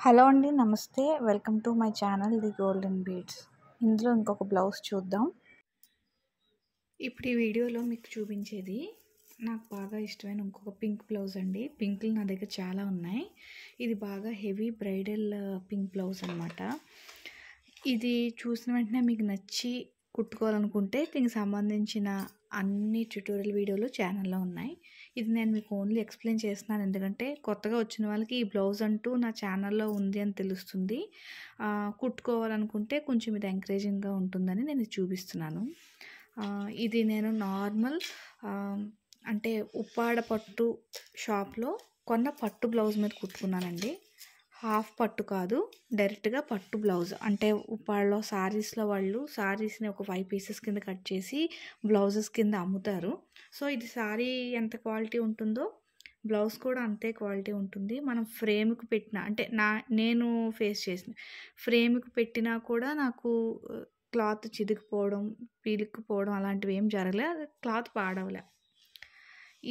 Hello అండి, నమస్తే. Welcome to my channel the golden beads. ఇందులో ఇంకొక బ్లౌజ్ చూద్దాం. ఇప్పుడు ఈ వీడియోలో మీకు చూపించేది నాకు బాగా ఇష్టమైన ఇంకొక పింక్ బ్లౌజ్ అండి. పింక్లు నా దగ్గర చాలా ఉన్నాయి. ఇది బాగా హెవీ బ్రైడల్ పింక్ బ్లౌజ్ అనమాట. ఇది చూసిన వెంటనే మీకు నచ్చి కుట్టుకోవాలనుకుంటే దీనికి సంబంధించిన అన్ని ట్యుటోరియల్ వీడియోలు ఛానల్లో ఉన్నాయి. ఇది నేను మీకు ఓన్లీ ఎక్స్ప్లెయిన్ చేస్తున్నాను, ఎందుకంటే కొత్తగా వచ్చిన వాళ్ళకి ఈ బ్లౌజ్ అంటూ నా ఛానల్లో ఉంది అని తెలుస్తుంది. కుట్టుకోవాలనుకుంటే కొంచెం ఇది ఎంకరేజింగ్గా ఉంటుందని నేను ఇది చూపిస్తున్నాను. ఇది నేను నార్మల్ అంటే ఉప్పాడ పట్టు షాప్లో కొన్న పట్టు బ్లౌజ్ మీద కుట్టుకున్నానండి. హాఫ్ పట్టు కాదు, డైరెక్ట్గా పట్టు బ్లౌజ్. అంటే ఉప్పాడలో శారీస్లో వాళ్ళు శారీస్ని ఒక 5 పీసెస్ కింద కట్ చేసి బ్లౌజెస్ కింద అమ్ముతారు. సో ఇది శారీ ఎంత క్వాలిటీ ఉంటుందో బ్లౌజ్ కూడా అంతే క్వాలిటీ ఉంటుంది. మనం ఫ్రేమ్కి పెట్టిన అంటే నేను ఫేస్ చేసిన ఫ్రేమ్కి పెట్టినా కూడా నాకు క్లాత్ చిదికిపోవడం, పీలుక్కుపోవడం అలాంటివి ఏం జరగలే. క్లాత్ పాడవలే.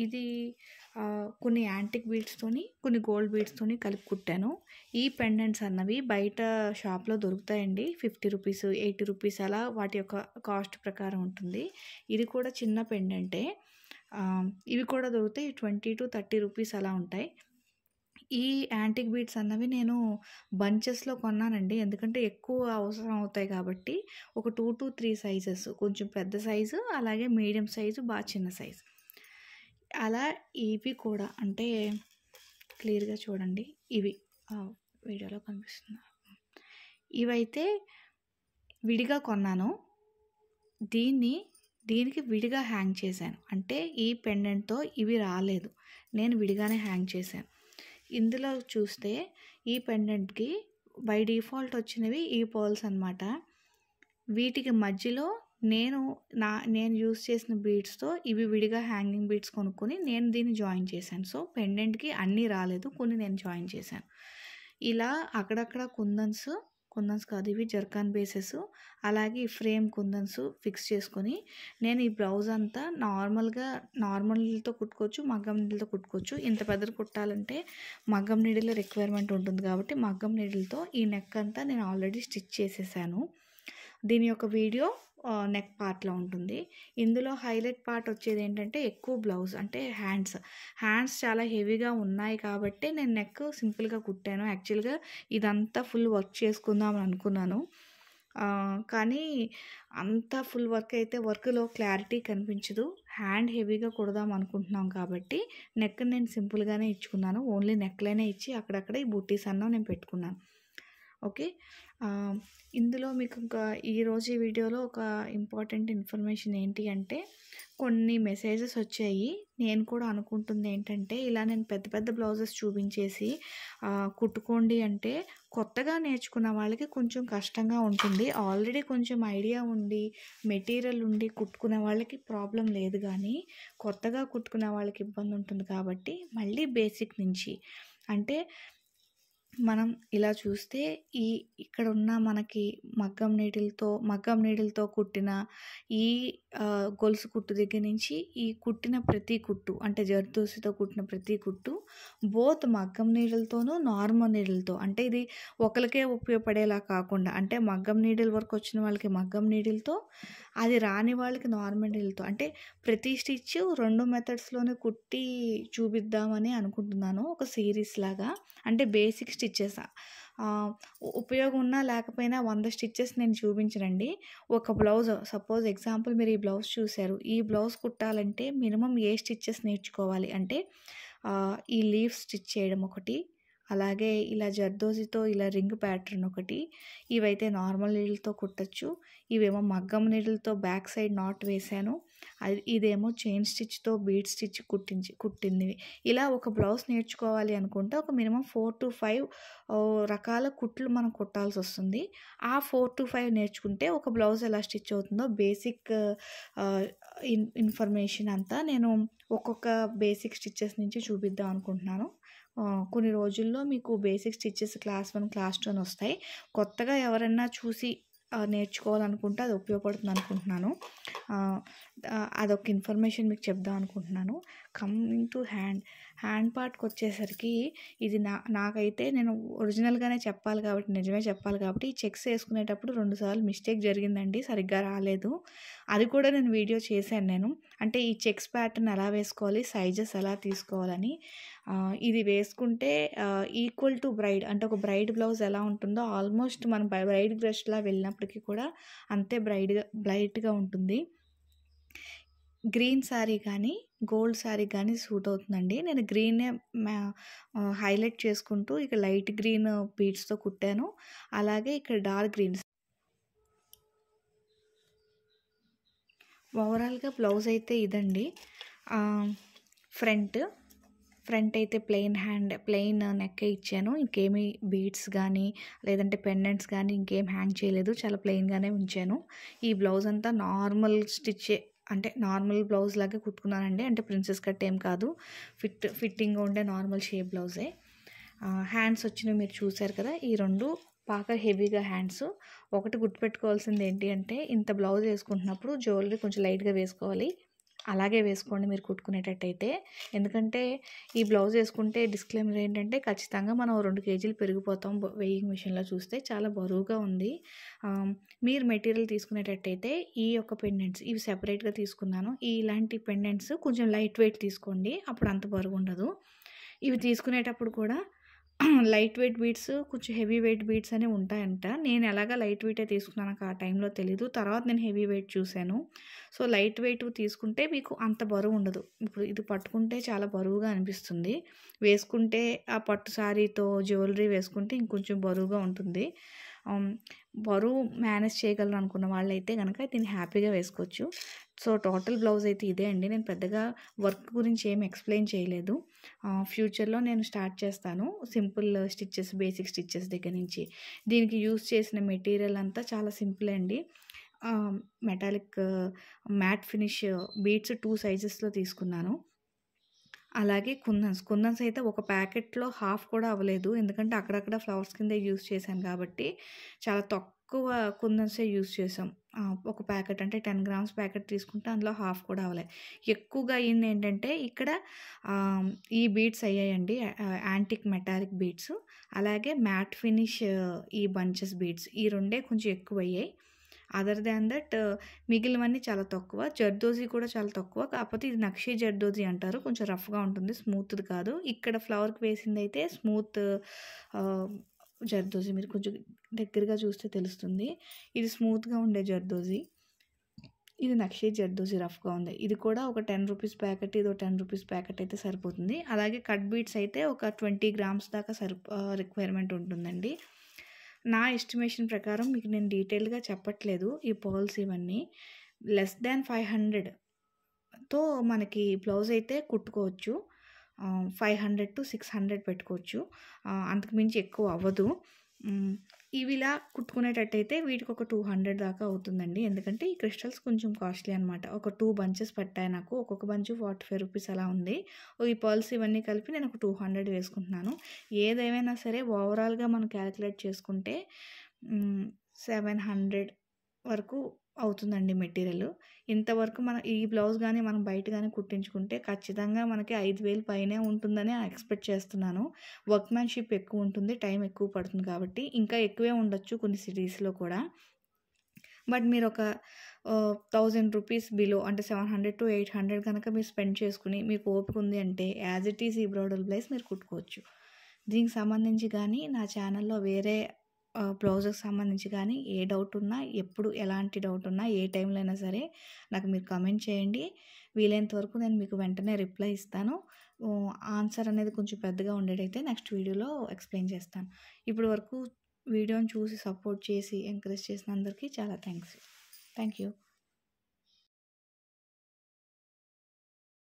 ఇది కొన్ని యాంటిక్ బీడ్స్తోని కొన్ని గోల్డ్ బీడ్స్తోని కలిపి కుట్టాను. ఈ పెండెంట్స్ అన్నవి బయట షాప్లో దొరుకుతాయండి. 50 రూపీస్, 80 రూపీస్ అలా వాటి యొక్క కాస్ట్ ప్రకారం ఉంటుంది. ఇది కూడా చిన్న పెండెంటే. ఇవి కూడా దొరుకుతాయి. 20 to 30 రూపీస్ అలా ఉంటాయి. ఈ యాంటిక్ బీడ్స్ అన్నవి నేను బంచెస్లో కొన్నానండి, ఎందుకంటే ఎక్కువ అవసరం అవుతాయి కాబట్టి. ఒక 2 to 3 సైజెస్, కొంచెం పెద్ద సైజు, అలాగే మీడియం సైజు, బాగా చిన్న సైజు అలా. ఇవి కూడా అంటే క్లియర్గా చూడండి, ఇవి వీడియోలో కనిపిస్తున్నా. ఇవైతే విడిగా కొన్నాను. దీనికి విడిగా హ్యాంగ్ చేశాను. అంటే ఈ పెండెంట్తో ఇవి రాలేదు, నేను విడిగానే హ్యాంగ్ చేశాను. ఇందులో చూస్తే ఈ పెండెంట్కి బై డిఫాల్ట్ వచ్చినవి ఈ పర్ల్స్ అనమాట. వీటికి మధ్యలో నేను యూస్ చేసిన బీడ్స్తో ఇవి విడిగా హ్యాంగింగ్ బీడ్స్ కొనుక్కొని నేను దీన్ని జాయిన్ చేశాను. సో పెండెంట్కి అన్నీ రాలేదు, కొన్ని నేను జాయిన్ చేశాను. ఇలా అక్కడక్కడ కుందన్స్ కాదు, ఇవి జర్కాన్ బేసెస్, అలాగే ఈ ఫ్రేమ్ కుందన్స్ ఫిక్స్ చేసుకొని నేను ఈ బ్లౌజ్ అంతా నార్మల్ నీడిల్తో కుట్టుకోవచ్చు, మగ్గం నీడిల్తో కుట్టుకోవచ్చు. ఇంత పెద్దది కుట్టాలంటే మగ్గం నీడిల్ రిక్వైర్మెంట్ ఉంటుంది కాబట్టి మగ్గం నీడిల్తో ఈ నెక్ అంతా నేను ఆల్రెడీ స్టిచ్ చేసేసాను. దీని యొక్క వీడియో నెక్ పార్ట్లో ఉంటుంది. ఇందులో హైలైట్ పార్ట్ వచ్చేది ఏంటంటే ఎక్కువ బ్లౌజ్ అంటే హ్యాండ్స్ చాలా హెవీగా ఉన్నాయి కాబట్టి నేను నెక్ సింపుల్గా కుట్టాను. యాక్చువల్గా ఇదంతా ఫుల్ వర్క్ చేసుకుందామని అనుకున్నాను, కానీ అంత ఫుల్ వర్క్ అయితే వర్క్లో క్లారిటీ కనిపించదు. హ్యాండ్ హెవీగా కుడదాం అనుకుంటున్నాం కాబట్టి నెక్ నేను సింపుల్గానే ఇచ్చుకున్నాను. ఓన్లీ నెక్లైనే ఇచ్చి అక్కడక్కడ ఈ బుట్టీస్ అన్న నేను పెట్టుకున్నాను. ఓకే. ఇందులో మీకు ఇంకా ఈరోజు ఈ వీడియోలో ఒక ఇంపార్టెంట్ ఇన్ఫర్మేషన్ ఏంటి అంటే, కొన్ని మెసేజెస్ వచ్చాయి. నేను కూడా అనుకుంటుంది ఏంటంటే, ఇలా నేను పెద్ద బ్లౌజెస్ చూపించేసి కుట్టుకోండి అంటే కొత్తగా నేర్చుకున్న వాళ్ళకి కొంచెం కష్టంగా ఉంటుంది. ఆల్రెడీ కొంచెం ఐడియా ఉండి మెటీరియల్ ఉండి కుట్టుకునే వాళ్ళకి ప్రాబ్లం లేదు, కానీ కొత్తగా కుట్టుకునే వాళ్ళకి ఇబ్బంది ఉంటుంది. కాబట్టి మళ్ళీ బేసిక్ నుంచి అంటే మనం ఇలా చూస్తే ఇక్కడ ఉన్న మనకి మగ్గం నీడిల్తో కుట్టిన ఈ గొలుసు కుట్టు దగ్గర నుంచి ఈ కుట్టిన ప్రతి కుట్టు అంటే జర్దోసితో కుట్టిన ప్రతి కుట్టు బోత్ మగ్గం నీడిల్తోనూ నార్మల్ నీడిల్తో, అంటే ఇది ఒకరికే ఉపయోగపడేలా కాకుండా, అంటే మగ్గం నీడిల్ వరకు వచ్చిన వాళ్ళకి మగ్గం నీడిల్తో, అది రాని వాళ్ళకి నార్మల్ నీడిల్తో, అంటే ప్రతి స్టిచ్ 2 మెథడ్స్లోనే కుట్టి చూపిద్దామని అనుకుంటున్నాను, ఒక సిరీస్ లాగా. అంటే బేసిక్ స్టిచ్చెస్ ఉపయోగం ఉన్నా లేకపోయినా 100 స్టిచ్చెస్ నేను చూపించనండి. ఒక బ్లౌజ్ సపోజ్ ఎగ్జాంపుల్ మీరు ఈ బ్లౌజ్ చూశారు. ఈ బ్లౌజ్ కుట్టాలంటే మినిమం ఏ స్టిచ్చెస్ నేర్చుకోవాలి అంటే ఈ లీఫ్ స్టిచ్ చేయడం ఒకటి, అలాగే ఇలా జర్దోసితో ఇలా రింగ్ ప్యాటర్న్ ఒకటి, ఇవైతే నార్మల్ నీడిల్తో కుట్టచ్చు, ఇవేమో మగ్గం నీడిల్తో బ్యాక్ సైడ్ నాట్ వేశాను, ఇదేమో చైన్ స్టిచ్తో బీడ్ స్టిచ్ కుట్టింది. ఇలా ఒక బ్లౌజ్ నేర్చుకోవాలి అనుకుంటే ఒక మినిమం 4 to 5 రకాల కుట్లు మనం కుట్టాల్సి వస్తుంది. ఆ 4 to 5 నేర్చుకుంటే ఒక బ్లౌజ్ ఎలా స్టిచ్ అవుతుందో బేసిక్ ఇన్ఫర్మేషన్ అంతా నేను ఒక్కొక్క బేసిక్ స్టిచ్చెస్ నుంచి చూపిద్దాం అనుకుంటున్నాను. కొన్ని రోజుల్లో మీకు బేసిక్ స్టిచ్చెస్ క్లాస్ 1, క్లాస్ 2 అని వస్తాయి. కొత్తగా ఎవరన్నా చూసి నేర్చుకోవాలనుకుంటే అది ఉపయోగపడుతుంది అనుకుంటున్నాను. అదొక ఇన్ఫర్మేషన్ మీకు చెప్దాం అనుకుంటున్నాను. కమింగ్ టు హ్యాండ్ పార్ట్కి వచ్చేసరికి ఇది నాకైతే నేను ఒరిజినల్గానే చెప్పాలి కాబట్టి, నిజమే చెప్పాలి కాబట్టి, ఈ చెక్స్ వేసుకునేటప్పుడు 2 సార్లు మిస్టేక్ జరిగిందండి. సరిగ్గా రాలేదు. అది కూడా నేను వీడియో చేశాను నేను. అంటే ఈ చెక్స్ ప్యాటర్న్ ఎలా వేసుకోవాలి, సైజెస్ ఎలా తీసుకోవాలని. ఇది వేసుకుంటే ఈక్వల్ టు బ్రైడ్, అంటే ఒక బ్రైడ్ బ్లౌజ్ ఎలా ఉంటుందో ఆల్మోస్ట్ మనం బ్రైడ్ డ్రెస్లా వెళ్ళినప్పటికీ కూడా అంతే బ్రైట్గా ఉంటుంది. గ్రీన్ శారీ కానీ గోల్డ్ శారీ కానీ సూట్ అవుతుందండి. నేను గ్రీనే హైలైట్ చేసుకుంటూ ఇక లైట్ గ్రీన్ బీడ్స్తో కుట్టాను. అలాగే ఇక్కడ డార్క్ గ్రీన్స్. ఓవరాల్గా బ్లౌజ్ అయితే ఇదండి. ఫ్రంట్ అయితే ప్లెయిన్ నెక్ ఇచ్చాను. ఇంకేమీ బీడ్స్ కానీ లేదంటే పెండెంట్స్ కానీ ఇంకేం హ్యాంగ్ చేయలేదు. చాలా ప్లెయిన్గానే ఉంచాను. ఈ బ్లౌజ్ అంతా నార్మల్ స్టిచ్చే, అంటే నార్మల్ బ్లౌజ్ లాగా కుట్టుకున్నానండి. అంటే ప్రిన్సెస్ కట్ ఏం కాదు, ఫిట్టింగ్ ఉండే నార్మల్ షేప్ బ్లౌజే. హ్యాండ్స్ వచ్చినవి మీరు చూసారు కదా, ఈ 2 బాగా హెవీగా హ్యాండ్స్. ఒకటి గుర్తుపెట్టుకోవాల్సింది ఏంటి అంటే, ఇంత బ్లౌజ్ వేసుకుంటున్నప్పుడు జ్యువెలరీ కొంచెం లైట్గా వేసుకోవాలి. అలాగే వేసుకోండి మీరు కుట్టుకునేటట్టయితే. ఎందుకంటే ఈ బ్లౌజ్ వేసుకుంటే డిస్క్లైమర్ ఏంటంటే, ఖచ్చితంగా మనం 2 కేజీలు పెరిగిపోతాం వెయింగ్ మిషన్లో చూస్తే. చాలా బరువుగా ఉంది. మీరు మెటీరియల్ తీసుకునేటట్టయితే ఈ యొక్క పెండెంట్స్ ఇవి సెపరేట్గా తీసుకున్నాను. ఇలాంటి పెండెంట్స్ కొంచెం లైట్ వెయిట్ తీసుకోండి, అప్పుడు అంత బరువు ఉండదు. ఇవి తీసుకునేటప్పుడు కూడా లైట్ వెయిట్ బీడ్స్, కొంచెం హెవీ వెయిట్ బీడ్స్ అనేవి ఉంటాయంట. నేను ఎలాగా లైట్ వెయిటే తీసుకున్నాను, నాకు ఆ టైంలో తెలీదు. తర్వాత నేను హెవీ వెయిట్ చూశాను. సో లైట్ వెయిట్ తీసుకుంటే మీకు అంత బరువు ఉండదు. ఇప్పుడు ఇది పట్టుకుంటే చాలా బరువుగా అనిపిస్తుంది. వేసుకుంటే ఆ పట్టు శారీతో జ్యువెలరీ వేసుకుంటే ఇంకొంచెం బరువుగా ఉంటుంది. బరువు మేనేజ్ చేయగలను అనుకున్న వాళ్ళైతే కనుక దీన్ని హ్యాపీగా వేసుకోవచ్చు. సో టోటల్ బ్లౌజ్ అయితే ఇదే అండి. నేను పెద్దగా వర్క్ గురించి ఏమి ఎక్స్ప్లెయిన్ చేయలేదు. ఫ్యూచర్లో నేను స్టార్ట్ చేస్తాను సింపుల్ స్టిచ్చెస్, బేసిక్ స్టిచ్చెస్ దగ్గర నుంచి. దీనికి యూస్ చేసిన మెటీరియల్ అంతా చాలా సింపుల్ అండి. మెటాలిక్ మ్యాట్ ఫినిష్ బీడ్స్ 2 సైజెస్లో తీసుకున్నాను. అలాగే కుందన్స్ అయితే ఒక ప్యాకెట్లో హాఫ్ కూడా అవ్వలేదు. ఎందుకంటే అక్కడక్కడ ఫ్లవర్స్ కింద యూస్ చేశాను కాబట్టి చాలా తక్కువ కుందన్సే యూస్ చేసాం. ఒక ప్యాకెట్ అంటే 10 గ్రామ్స్ ప్యాకెట్ తీసుకుంటే అందులో హాఫ్ కూడా అవ్వలేదు. ఎక్కువగా అయింది ఏంటంటే ఇక్కడ ఈ బీడ్స్ అయ్యాయండి, యాంటిక్ మెటాలిక్ బీడ్స్. అలాగే మ్యాట్ ఫినిష్ ఈ బంచెస్ బీడ్స్, ఈ 2 కొంచెం ఎక్కువ అయ్యాయి. అదర్ దాన్ దట్ మిగిలినవన్నీ చాలా తక్కువ. జర్దోజీ కూడా చాలా తక్కువ. కాకపోతే ఇది నక్షీ జర్దోజీ అంటారు. కొంచెం రఫ్గా ఉంటుంది, స్మూత్ది కాదు. ఇక్కడ ఫ్లవర్కి వేసింది అయితే స్మూత్ జర్దోజీ. మీరు కొంచెం దగ్గరగా చూస్తే తెలుస్తుంది. ఇది స్మూత్గా ఉండే జర్దోజీ. ఇది నక్షీ జర్దోజీ రఫ్గా ఉంది. ఇది కూడా ఒక 10 రూపీస్ ప్యాకెట్, ఇది ఒక 10 రూపీస్ ప్యాకెట్ అయితే సరిపోతుంది. అలాగే కట్ బీడ్స్ అయితే ఒక 20 గ్రామ్స్ దాకా రిక్వైర్మెంట్ ఉంటుందండి. నా ఎస్టిమేషన్ ప్రకారం మీకు నేను డీటెయిల్గా చెప్పట్లేదు. ఈ పర్ల్స్ ఇవన్నీ లెస్ దాన్ 500తో మనకి బ్లౌజ్ అయితే కుట్టుకోవచ్చు. 500 to 600 పెట్టుకోవచ్చు. అంతకుమించి ఎక్కువ అవ్వదు. ఇవి ఇలా కుట్టుకునేటట్టయితే వీటికి ఒక 200 దాకా అవుతుందండి. ఎందుకంటే ఈ క్రిస్టల్స్ కొంచెం కాస్ట్లీ అనమాట. ఒక 2 బంచెస్ పట్టాయి నాకు. ఒక్కొక్క బంచు 45 రూపీస్ అలా ఉంది. ఈ పర్ల్స్ ఇవన్నీ కలిపి నేను ఒక 200 వేసుకుంటున్నాను. ఏదేమైనా సరే ఓవరాల్గా మనం క్యాలిక్యులేట్ చేసుకుంటే 700 వరకు అవుతుందండి మెటీరియల్. ఇంతవరకు మనం ఈ బ్లౌజ్ కానీ మనం బయట కానీ కుట్టించుకుంటే ఖచ్చితంగా మనకి 5,000 పైనే ఉంటుందని ఎక్స్పెక్ట్ చేస్తున్నాను. వర్క్మ్యాన్షిప్ ఎక్కువ ఉంటుంది, టైం ఎక్కువ పడుతుంది కాబట్టి. ఇంకా ఎక్కువే ఉండొచ్చు కొన్ని సిటీస్లో కూడా. బట్ మీరు ఒక 1000 రూపీస్ బిలో, అంటే 700 to 800 కనుక మీరు స్పెండ్ చేసుకుని మీకు ఓపిక ఉంది అంటే యాజ్ ఇట్ ఈస్ ఈ బ్రైడల్ బ్లౌజ్ మీరు కుట్టుకోవచ్చు. దీనికి సంబంధించి కానీ నా ఛానల్లో వేరే బ్లౌజెస్కి సంబంధించి కానీ ఏ డౌట్ ఉన్నా, ఎప్పుడు ఎలాంటి డౌట్ ఉన్నా, ఏ టైంలో అయినా సరే నాకు మీరు కమెంట్ చేయండి. వీలైనంత వరకు నేను మీకు వెంటనే రిప్లై ఇస్తాను. ఆన్సర్ అనేది కొంచెం పెద్దగా ఉండేటైతే నెక్స్ట్ వీడియోలో ఎక్స్ప్లెయిన్ చేస్తాను. ఇప్పటి వరకు వీడియోని చూసి సపోర్ట్ చేసి ఎంకరేజ్ చేసిన అందరికీ చాలా థ్యాంక్ యూ.